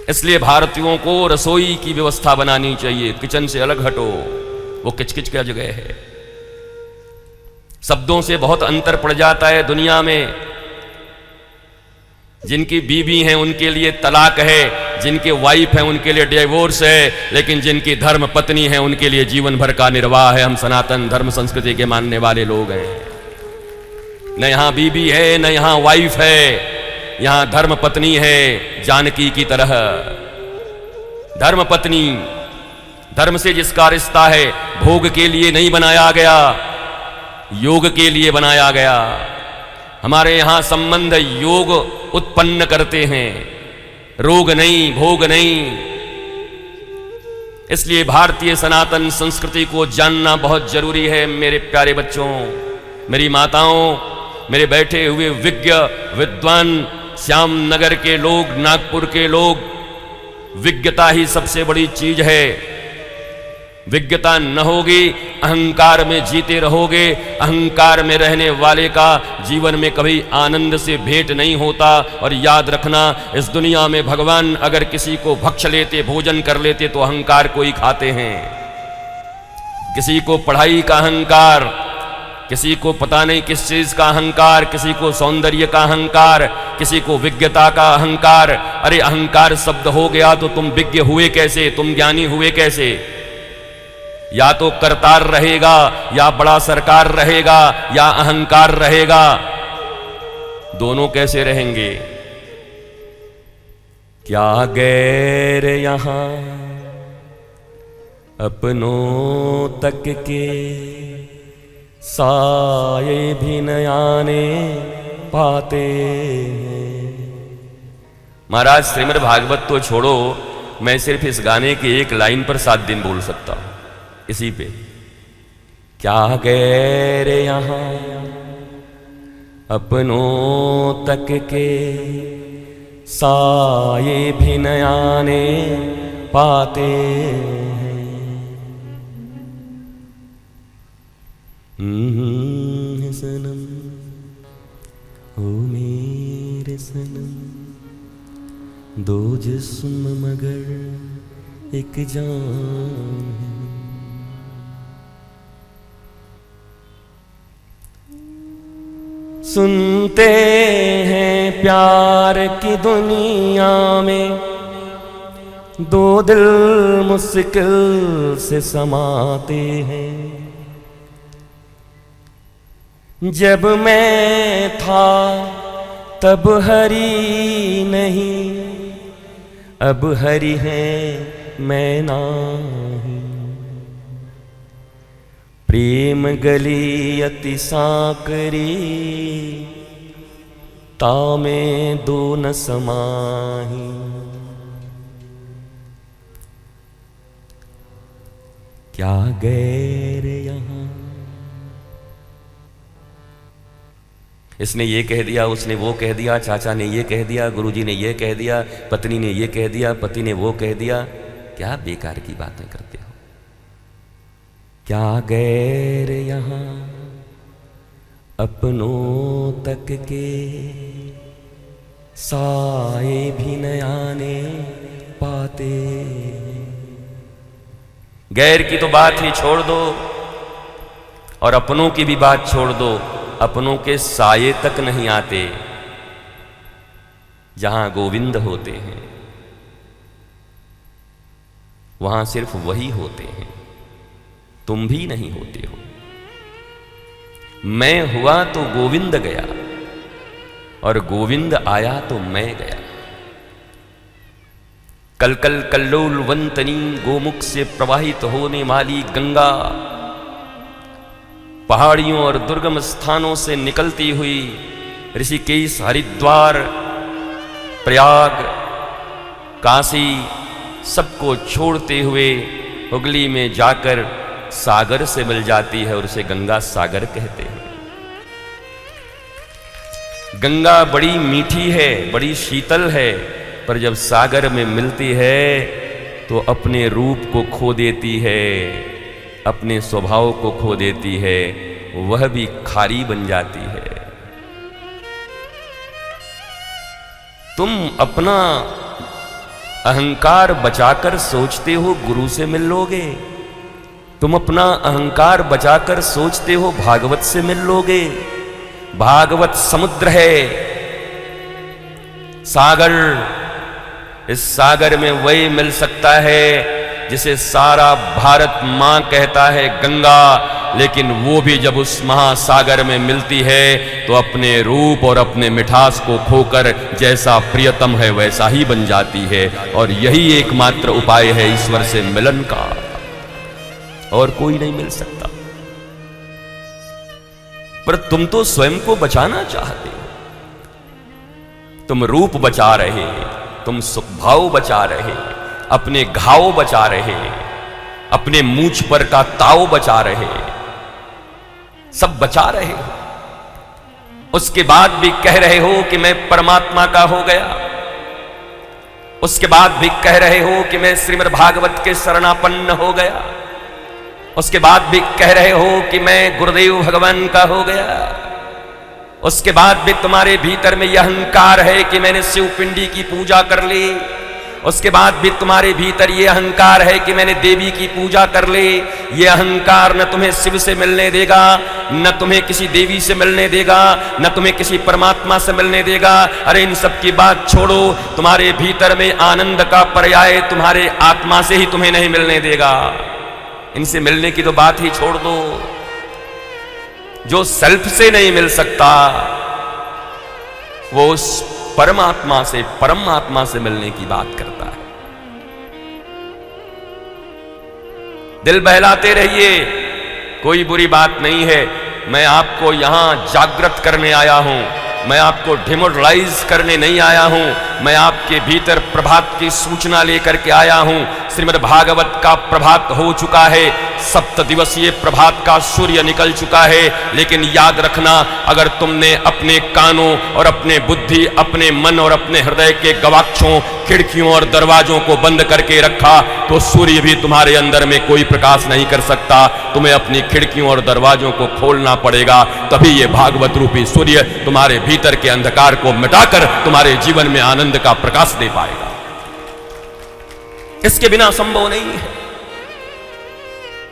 इसलिए भारतीयों को रसोई की व्यवस्था बनानी चाहिए। किचन से अलग हटो, वो किचकिच का जगह है। शब्दों से बहुत अंतर पड़ जाता है दुनिया में। जिनकी बीवी हैं उनके लिए तलाक है, जिनके वाइफ हैं उनके लिए डिवोर्स है, लेकिन जिनकी धर्म पत्नी है उनके लिए जीवन भर का निर्वाह है। हम सनातन धर्म संस्कृति के मानने वाले लोग हैं। न यहां बीबी है न यहां वाइफ है, यहां धर्म पत्नी है, जानकी की तरह। धर्म पत्नी, धर्म से जिसका रिश्ता है, भोग के लिए नहीं बनाया गया, योग के लिए बनाया गया। हमारे यहां संबंध योग उत्पन्न करते हैं, रोग नहीं, भोग नहीं। इसलिए भारतीय सनातन संस्कृति को जानना बहुत जरूरी है। मेरे प्यारे बच्चों, मेरी माताओं, मेरे बैठे हुए विज्ञ विद्वान श्याम नगर के लोग, नागपुर के लोग, विज्ञता ही सबसे बड़ी चीज है। विज्ञता न होगी, अहंकार में जीते रहोगे। अहंकार में रहने वाले का जीवन में कभी आनंद से भेंट नहीं होता। और याद रखना, इस दुनिया में भगवान अगर किसी को भक्ष लेते, भोजन कर लेते, तो अहंकार को ही खाते हैं। किसी को पढ़ाई का अहंकार, किसी को पता नहीं किस चीज का अहंकार, किसी को सौंदर्य का अहंकार, किसी को विज्ञता का अहंकार। अरे अहंकार शब्द हो गया तो तुम विज्ञ हुए कैसे, तुम ज्ञानी हुए कैसे? या तो करतार रहेगा, या बड़ा सरकार रहेगा, या अहंकार रहेगा। दोनों कैसे रहेंगे? क्या गैर यहां अपनों तक के साये भी न आने पाते हैं। महाराज श्रीमद् भागवत तो छोड़ो, मैं सिर्फ इस गाने की एक लाइन पर 7 दिन बोल सकता हूं। इसी पे क्या गैर यहां अपनों तक के साये भी न आने पाते हैं। सनम ओ मेरे सनम, दो जिस्म मगर एक जान है। सुनते हैं प्यार की दुनिया में दो दिल मुश्किल से समाते हैं। जब मैं था तब हरी नहीं, अब हरी है मैं नहीं। प्रेम गली अति सांकरी, तामे दो न समाही। क्या गैर यहाँ? इसने ये कह दिया, उसने वो कह दिया, चाचा ने ये कह दिया, गुरुजी ने ये कह दिया, पत्नी ने ये कह दिया, पति ने वो कह दिया। क्या बेकार की बातें करते हो? क्या गैर यहाँ अपनों तक के साए भी न आने पाते। गैर की तो बात ही छोड़ दो और अपनों की भी बात छोड़ दो। अपनों के साये तक नहीं आते। जहां गोविंद होते हैं वहां सिर्फ वही होते हैं, तुम भी नहीं होते हो। मैं हुआ तो गोविंद गया और गोविंद आया तो मैं गया। कल कल कल्लोल वंतनी गोमुख से प्रवाहित होने वाली गंगा पहाड़ियों और दुर्गम स्थानों से निकलती हुई ऋषिकेश, हरिद्वार, प्रयाग, काशी सबको छोड़ते हुए हुगली में जाकर सागर से मिल जाती है और उसे गंगा सागर कहते हैं। गंगा बड़ी मीठी है, बड़ी शीतल है, पर जब सागर में मिलती है तो अपने रूप को खो देती है, अपने स्वभाव को खो देती है, वह भी खारी बन जाती है। तुम अपना अहंकार बचाकर सोचते हो गुरु से मिल लोगे, तुम अपना अहंकार बचाकर सोचते हो भागवत से मिल लोगे। भागवत समुद्र है, सागर। इस सागर में वही मिल सकता है जिसे सारा भारत मां कहता है, गंगा। लेकिन वो भी जब उस महासागर में मिलती है तो अपने रूप और अपने मिठास को खोकर जैसा प्रियतम है वैसा ही बन जाती है। और यही एकमात्र उपाय है ईश्वर से मिलन का, और कोई नहीं मिल सकता। पर तुम तो स्वयं को बचाना चाहते हो, तुम रूप बचा रहे, तुम सुख भाव बचा रहे, अपने घाव बचा रहे, अपने मूंछ पर का ताव बचा रहे, सब बचा रहे हो। उसके बाद भी कह रहे हो कि मैं परमात्मा का हो गया। उसके बाद भी कह रहे हो कि मैं श्रीमद् भागवत के शरणापन्न हो गया। उसके बाद भी कह रहे हो कि मैं गुरुदेव भगवान का हो गया। उसके बाद भी तुम्हारे भीतर में यह अहंकार है कि मैंने शिव पिंडी की पूजा कर ली। उसके बाद भी तुम्हारे भीतर यह अहंकार है कि मैंने देवी की पूजा कर ली। यह अहंकार न तुम्हें शिव से मिलने देगा, न तुम्हें किसी देवी से मिलने देगा, न तुम्हें किसी परमात्मा से मिलने देगा। अरे इन सब की बात छोड़ो, तुम्हारे भीतर में आनंद का पर्याय तुम्हारे आत्मा से ही तुम्हें नहीं मिलने देगा। इनसे मिलने की तो बात ही छोड़ दो। जो सेल्फ से नहीं मिल सकता वो उस परमात्मा से, परमात्मा से मिलने की बात करता है। दिल बहलाते रहिए, कोई बुरी बात नहीं है। मैं आपको यहां जागृत करने आया हूं, मैं आपको डिमोरलाइज करने नहीं आया हूं। मैं आपके भीतर प्रभात की सूचना लेकर के आया हूं। श्रीमद् भागवत का प्रभात हो चुका है, 7 दिवसीय प्रभात का सूर्य निकल चुका है। लेकिन याद रखना, अगर तुमने अपने कानों और अपने बुद्धि, अपने मन और अपने हृदय के गवाक्षों, खिड़कियों और दरवाजों को बंद करके रखा तो सूर्य भी तुम्हारे अंदर में कोई प्रकाश नहीं कर सकता। तुम्हें अपनी खिड़कियों और दरवाजों को खोलना पड़ेगा, तभी ये भागवत रूपी सूर्य तुम्हारे भीतर के अंधकार को मिटाकर तुम्हारे जीवन में आनंद का प्रकाश दे पाएगा। इसके बिना संभव नहीं है।